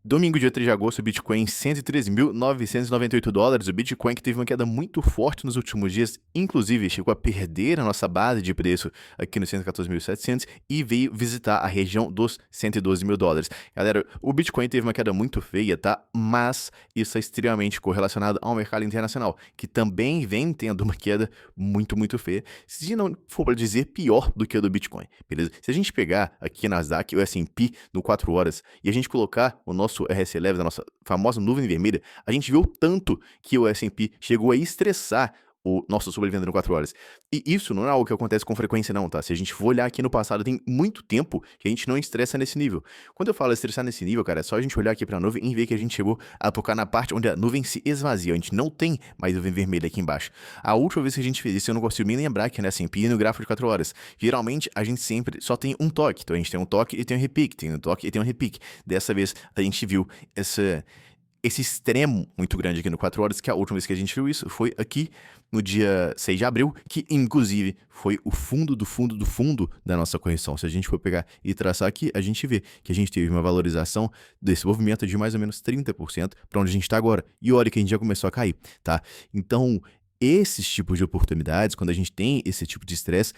Domingo, dia 3 de agosto, o Bitcoin em $113.998. O Bitcoin que teve uma queda muito forte nos últimos dias, inclusive chegou a perder a nossa base de preço aqui nos 114.700 e veio visitar a região dos $112.000. Galera, o Bitcoin teve uma queda muito feia, tá? Mas isso é extremamente correlacionado ao mercado internacional, que também vem tendo uma queda muito feia, se não for para dizer pior do que a do Bitcoin, beleza? Se a gente pegar aqui na Nasdaq, o S&P no 4 horas, e a gente colocar o nosso RSI, a nossa famosa nuvem vermelha, a gente viu tanto que o S&P chegou a estressar o nosso sobrevivendo no 4 horas. E isso não é algo que acontece com frequência não, tá? Se a gente for olhar aqui no passado, tem muito tempo que a gente não estressa nesse nível. Quando eu falo estressar nesse nível, cara, é só a gente olhar aqui pra nuvem e ver que a gente chegou a tocar na parte onde a nuvem se esvazia. A gente não tem mais nuvem vermelha aqui embaixo. A última vez que a gente fez isso, eu não consigo nem lembrar que é no S&P e no gráfico de 4 horas. Geralmente, a gente sempre só tem um toque. Então, a gente tem um toque e tem um repique. Tem um toque e tem um repique. Dessa vez, a gente viu esse extremo muito grande aqui no 4 horas, que a última vez que a gente viu isso foi aqui no dia 6 de abril, que inclusive foi o fundo do fundo da nossa correção. Se a gente for pegar e traçar aqui, a gente vê que a gente teve uma valorização desse movimento de mais ou menos 30% para onde a gente está agora. E olha que a gente já começou a cair, tá? Então, esses tipos de oportunidades, quando a gente tem esse tipo de estresse,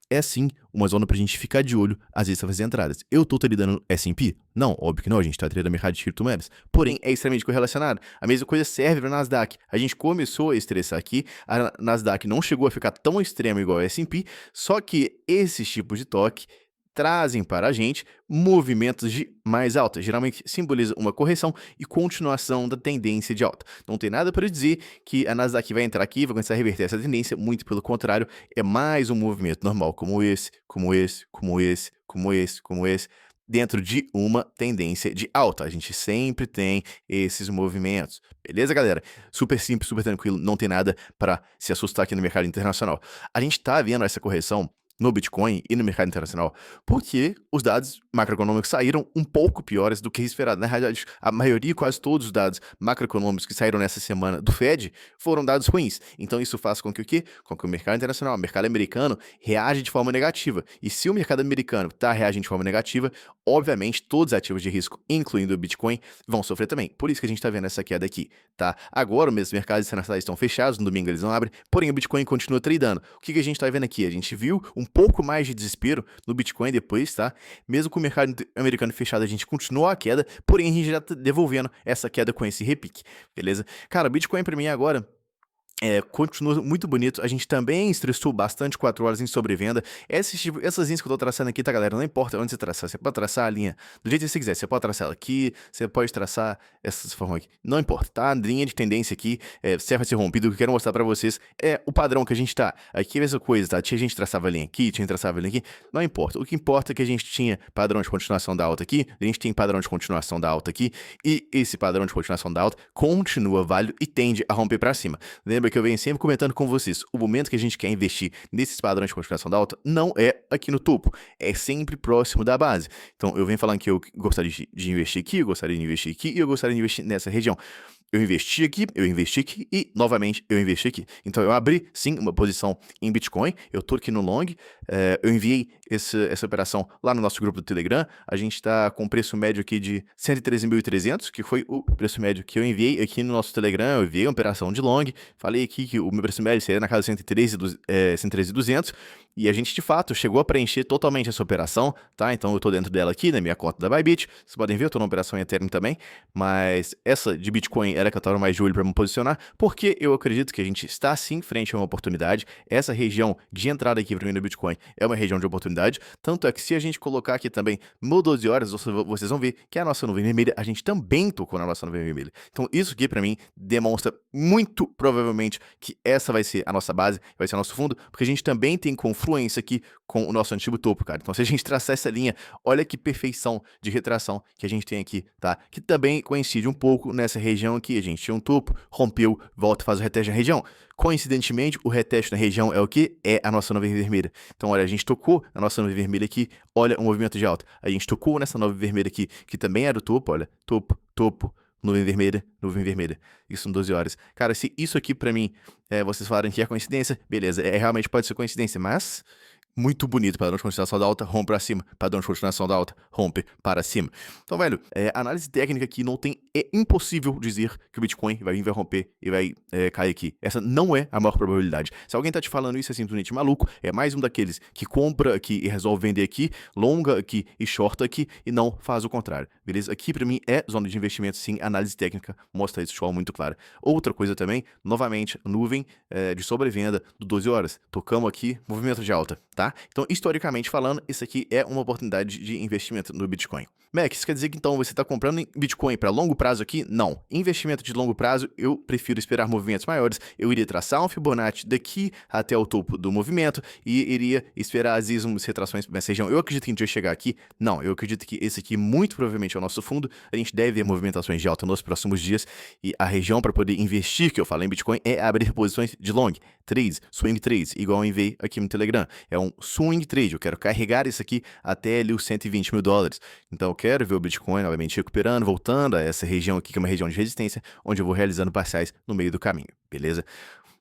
é sim uma zona pra gente ficar de olho, às vezes, pra fazer entradas. Eu tô lidando S&P? Não, óbvio que não, a gente tá tradando mercado de criptomoedas. Porém, é extremamente correlacionado. A mesma coisa serve pra Nasdaq. A gente começou a estressar aqui, a Nasdaq não chegou a ficar tão extrema igual a S&P, só que esses tipos de toque trazem para a gente movimentos de mais alta. Geralmente simboliza uma correção e continuação da tendência de alta. Não tem nada para dizer que a Nasdaq vai entrar aqui e vai começar a reverter essa tendência, muito pelo contrário, é mais um movimento normal, como esse, dentro de uma tendência de alta. A gente sempre tem esses movimentos. Beleza, galera? Super simples, super tranquilo, não tem nada para se assustar aqui no mercado internacional. A gente tá vendo essa correção no Bitcoin e no mercado internacional, porque os dados macroeconômicos saíram um pouco piores do que esperado. Na realidade, a maioria, quase todos os dados macroeconômicos que saíram nessa semana do Fed foram dados ruins. Então isso faz com que o quê? Com que o mercado internacional, o mercado americano, reage de forma negativa. E se o mercado americano está reagindo de forma negativa, obviamente todos os ativos de risco, incluindo o Bitcoin, vão sofrer também. Por isso que a gente está vendo essa queda aqui, tá? Agora, os mercados internacionais estão fechados, no domingo eles não abrem, porém o Bitcoin continua tradando. O que a gente está vendo aqui? A gente viu um pouco mais de desespero no Bitcoin depois, tá? Mesmo com o mercado americano fechado, a gente continuou a queda, porém a gente já tá devolvendo essa queda com esse repique, beleza? Cara, o Bitcoin pra mim agora continua muito bonito. A gente também estressou bastante 4 horas em sobrevenda. Essas linhas que eu tô traçando aqui, tá, galera? Não importa onde você traçar. Você pode traçar a linha do jeito que você quiser. Você pode traçar ela aqui, você pode traçar essas formas aqui. Não importa, tá? A linha de tendência aqui serve a ser rompido. O que eu quero mostrar pra vocês é o padrão que a gente tá. Aqui é a mesma coisa, tá? Tinha gente que traçava a linha aqui, tinha gente que traçava a linha aqui. Não importa. O que importa é que a gente tinha padrão de continuação da alta aqui, a gente tem padrão de continuação da alta aqui, e esse padrão de continuação da alta continua válido e tende a romper pra cima. Lembra que eu venho sempre comentando com vocês, o momento que a gente quer investir nesses padrões de continuação da alta não é aqui no topo, é sempre próximo da base. Então, eu venho falando que eu gostaria de investir aqui, eu gostaria de investir aqui e eu gostaria de investir nessa região. Eu investi aqui e, novamente, eu investi aqui. Então, eu abri, sim, uma posição em Bitcoin. Eu tô aqui no long. Eu enviei essa operação lá no nosso grupo do Telegram. A gente está com preço médio aqui de 113.300, que foi o preço médio que eu enviei aqui no nosso Telegram. Eu enviei uma operação de long. Falei aqui que o meu preço médio seria na casa de 113.200. E a gente, de fato, chegou a preencher totalmente essa operação, tá? Então, eu tô dentro dela aqui, na minha conta da Bybit. Vocês podem ver, eu tô numa operação em Ethereum também. Mas essa de Bitcoin era que eu tava mais de olho para me posicionar, porque eu acredito que a gente está sim frente a uma oportunidade. Essa região de entrada aqui para mim no Bitcoin é uma região de oportunidade, tanto é que se a gente colocar aqui também no 12 horas, vocês vão ver que a nossa nuvem vermelha, a gente também tocou na nossa nuvem vermelha. Então isso aqui para mim demonstra muito provavelmente que essa vai ser a nossa base, vai ser o nosso fundo, porque a gente também tem confluência aqui com o nosso antigo topo, cara. Então se a gente traçar essa linha, olha que perfeição de retração que a gente tem aqui, tá? Que também coincide um pouco nessa região aqui. A gente tinha um topo, rompeu, volta, faz o reteste na região. Coincidentemente, o reteste na região é o que? É a nossa nuvem vermelha. Então, olha, a gente tocou na nossa nuvem vermelha aqui, olha o movimento de alta. A gente tocou nessa nuvem vermelha aqui, que também era o topo, olha, topo, nuvem vermelha. Isso em 12 horas. Cara, se isso aqui pra mim, vocês falarem que é coincidência, beleza, realmente pode ser coincidência, mas muito bonito, padrão de continuação da alta, rompe para cima, padrão de continuação da alta, rompe para cima. Então, velho, análise técnica aqui não tem, é impossível dizer que o Bitcoin vai vir, vai romper e vai cair aqui. Essa não é a maior probabilidade. Se alguém tá te falando isso, é simplesmente maluco, é mais um daqueles que compra aqui e resolve vender aqui, longa aqui e shorta aqui e não faz o contrário, beleza? Aqui pra mim é zona de investimento, sim, análise técnica mostra isso de forma muito clara. Outra coisa também, novamente, nuvem de sobrevenda do 12 horas. Tocamos aqui, movimento de alta, tá? Então, historicamente falando, isso aqui é uma oportunidade de investimento no Bitcoin. Mac, isso quer dizer que então você está comprando em Bitcoin para longo prazo aqui? Não. Investimento de longo prazo, eu prefiro esperar movimentos maiores. Eu iria traçar um Fibonacci daqui até o topo do movimento e iria esperar às vezes umas retrações nessa região. Eu acredito que a gente vai chegar aqui? Não. Eu acredito que esse aqui muito provavelmente é o nosso fundo. A gente deve ver movimentações de alta nos próximos dias e a região para poder investir, que eu falei em Bitcoin, é abrir posições de long, trades, swing trades, igual eu enviei aqui no Telegram. É um swing trade. Eu quero carregar isso aqui até ali os 120 mil dólares. Então, eu quero ver o Bitcoin, obviamente, recuperando, voltando a essa região aqui, que é uma região de resistência, onde eu vou realizando parciais no meio do caminho, beleza?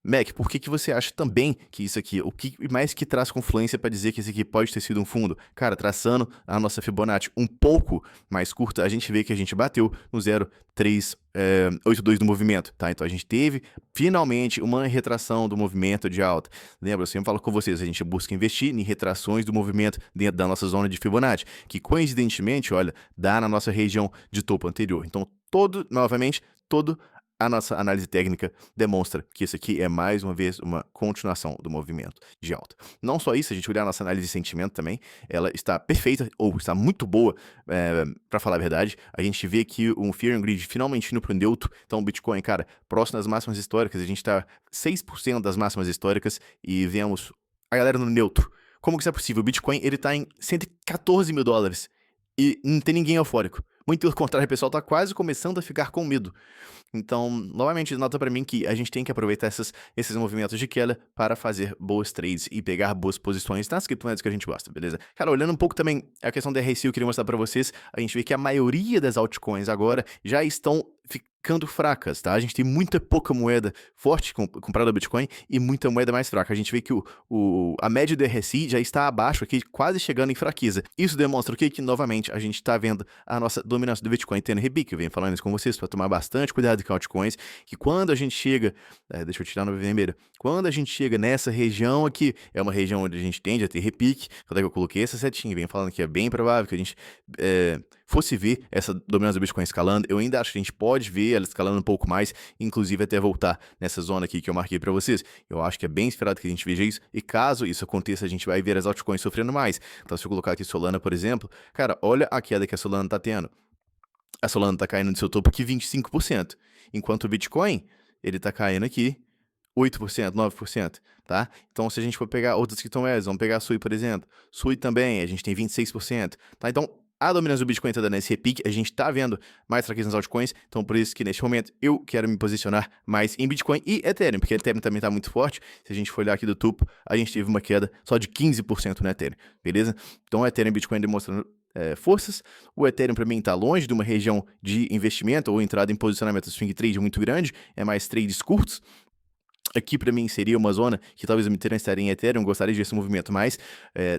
Mac, por que você acha também que isso aqui, o que mais que traz confluência para dizer que esse aqui pode ter sido um fundo? Cara, traçando a nossa Fibonacci um pouco mais curta, a gente vê que a gente bateu no 0,382 do movimento, tá? Então a gente teve finalmente uma retração do movimento de alta. Lembra, eu sempre falo com vocês, a gente busca investir em retrações do movimento dentro da nossa zona de Fibonacci, que coincidentemente, olha, dá na nossa região de topo anterior. Então, novamente, a nossa análise técnica demonstra que isso aqui é, mais uma vez, uma continuação do movimento de alta. Não só isso, a gente olhar a nossa análise de sentimento também, ela está perfeita, ou está muito boa, para falar a verdade. A gente vê que o Fear and Greed finalmente indo para o neutro. Então, o Bitcoin, cara, próximo das máximas históricas, a gente está 6% das máximas históricas e vemos a galera no neutro. Como que isso é possível? O Bitcoin, ele tá em 114 mil dólares e não tem ninguém eufórico. Muito pelo contrário, o pessoal tá quase começando a ficar com medo. Então, novamente, nota para mim que a gente tem que aproveitar esses movimentos de queda para fazer boas trades e pegar boas posições nas criptomoedas que a gente gosta, beleza? Cara, olhando um pouco também a questão da RSI, eu queria mostrar para vocês, a gente vê que a maioria das altcoins agora já estão ficando fracas, tá? A gente tem pouca moeda forte comprada ao Bitcoin e muita moeda mais fraca. A gente vê que a média do RSI já está abaixo aqui, quase chegando em fraqueza. Isso demonstra o quê? Que, novamente, a gente está vendo a nossa dominância do Bitcoin tendo repique. Eu venho falando isso com vocês para tomar bastante cuidado com altcoins, que quando a gente chega, deixa eu tirar no vermelho, quando a gente chega nessa região aqui, é uma região onde a gente tende a ter repique. Quando é que eu coloquei essa setinha? Venho falando que é bem provável que a gente fosse ver essa dominância do Bitcoin escalando. Eu ainda acho que a gente pode ver ela escalando um pouco mais, inclusive até voltar nessa zona aqui que eu marquei para vocês. Eu acho que é bem esperado que a gente veja isso, e caso isso aconteça, a gente vai ver as altcoins sofrendo mais. Então, se eu colocar aqui Solana, por exemplo, cara, olha a queda que a Solana tá tendo. A Solana tá caindo no seu topo aqui 25%, enquanto o Bitcoin, ele tá caindo aqui 8%, 9%, tá? Então, se a gente for pegar outras criptomoedas, vamos pegar a Sui, por exemplo. Sui também, a gente tem 26%, tá? Então, a dominância do Bitcoin está dando esse repique, a gente está vendo mais fraqueza nas altcoins, então por isso que neste momento eu quero me posicionar mais em Bitcoin e Ethereum, porque Ethereum também está muito forte. Se a gente for olhar aqui do topo, a gente teve uma queda só de 15% no Ethereum, beleza? Então, Ethereum e Bitcoin demonstrando forças. O Ethereum para mim está longe de uma região de investimento ou entrada em posicionamento swing trade muito grande, é mais trades curtos. Aqui para mim seria uma zona que talvez eu me interessaria em Ethereum, gostaria de ver esse movimento mais.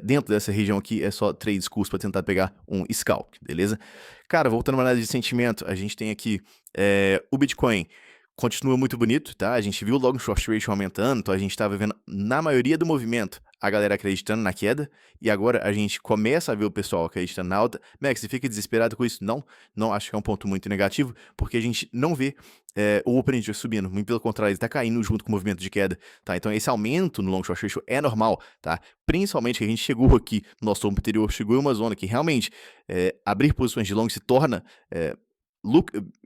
Dentro dessa região aqui é só trades curtos para tentar pegar um scalp, beleza? Cara, voltando à análise de sentimento, a gente tem aqui o Bitcoin. Continua muito bonito, tá? A gente viu logo o short ratio aumentando, então a gente estava vendo na maioria do movimento a galera acreditando na queda, e agora a gente começa a ver o pessoal acreditando na alta. Max, você fica desesperado com isso? Não acho que é um ponto muito negativo, porque a gente não vê o open interest subindo, muito pelo contrário, ele está caindo junto com o movimento de queda, tá? Então esse aumento no long short ratio é normal, tá? Principalmente que a gente chegou aqui, no nosso topo anterior, chegou em uma zona que realmente abrir posições de long se torna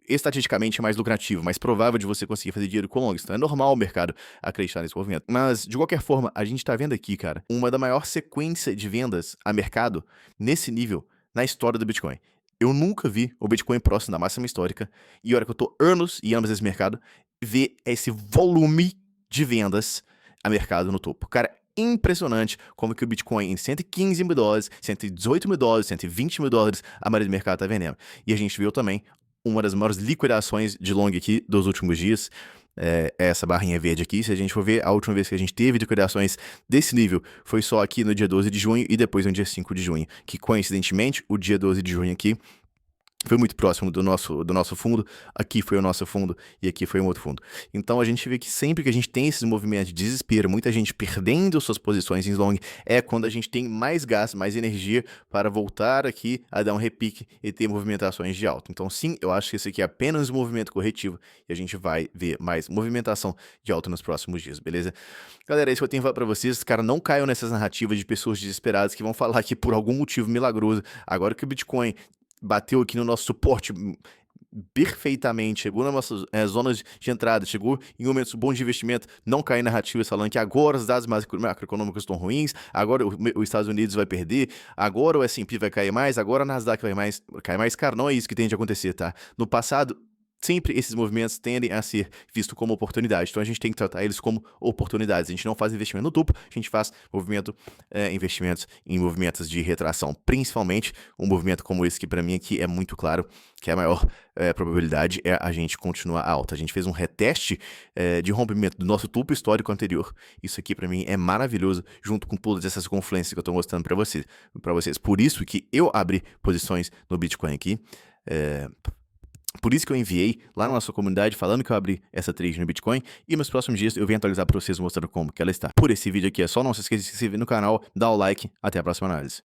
estatisticamente mais lucrativo, mais provável de você conseguir fazer dinheiro com longs. Então é normal o mercado acreditar nesse movimento. Mas, de qualquer forma, a gente tá vendo aqui, cara, uma da maior sequência de vendas a mercado nesse nível na história do Bitcoin. Eu nunca vi o Bitcoin próximo da máxima histórica, e olha que eu tô anos e anos nesse mercado, ver esse volume de vendas a mercado no topo. Cara, impressionante como que o Bitcoin em 115 mil dólares, 118 mil dólares, 120 mil dólares, a maioria do mercado tá vendendo. E a gente viu também uma das maiores liquidações de long aqui dos últimos dias. é essa barrinha verde aqui. Se a gente for ver, a última vez que a gente teve liquidações desse nível foi só aqui no dia 12 de junho e depois no dia 5 de junho, que coincidentemente, o dia 12 de junho aqui foi muito próximo do nosso fundo, aqui foi o nosso fundo e aqui foi um outro fundo. Então a gente vê que sempre que a gente tem esses movimentos de desespero, muita gente perdendo suas posições em long, é quando a gente tem mais gás, mais energia para voltar aqui a dar um repique e ter movimentações de alta. Então sim, eu acho que esse aqui é apenas um movimento corretivo e a gente vai ver mais movimentação de alta nos próximos dias, beleza? Galera, é isso que eu tenho pra falar pra vocês. Cara, não caiam nessas narrativas de pessoas desesperadas que vão falar que por algum motivo milagroso, agora que o Bitcoin bateu aqui no nosso suporte perfeitamente, chegou nas nossas zonas de entrada, chegou em momentos bons de investimento, não cair narrativas falando que agora os dados macroeconômicos estão ruins, agora os Estados Unidos vai perder, agora o S&P vai cair mais, agora a Nasdaq vai cair mais. Cara, não é isso que tem de acontecer, tá? No passado, sempre esses movimentos tendem a ser vistos como oportunidade, então a gente tem que tratar eles como oportunidades. A gente não faz investimento no topo, a gente faz investimentos em movimentos de retração, principalmente um movimento como esse que para mim aqui é muito claro que a maior probabilidade é a gente continuar alta. A gente fez um reteste de rompimento do nosso topo histórico anterior. Isso aqui para mim é maravilhoso, junto com todas essas confluências que eu estou mostrando para vocês. Por isso que eu abri posições no Bitcoin aqui. Por isso que eu enviei lá na nossa comunidade falando que eu abri essa trade no Bitcoin e nos próximos dias eu venho atualizar para vocês mostrando como que ela está. Por esse vídeo aqui é só, não se esqueça de se inscrever no canal, dar o like, até a próxima análise.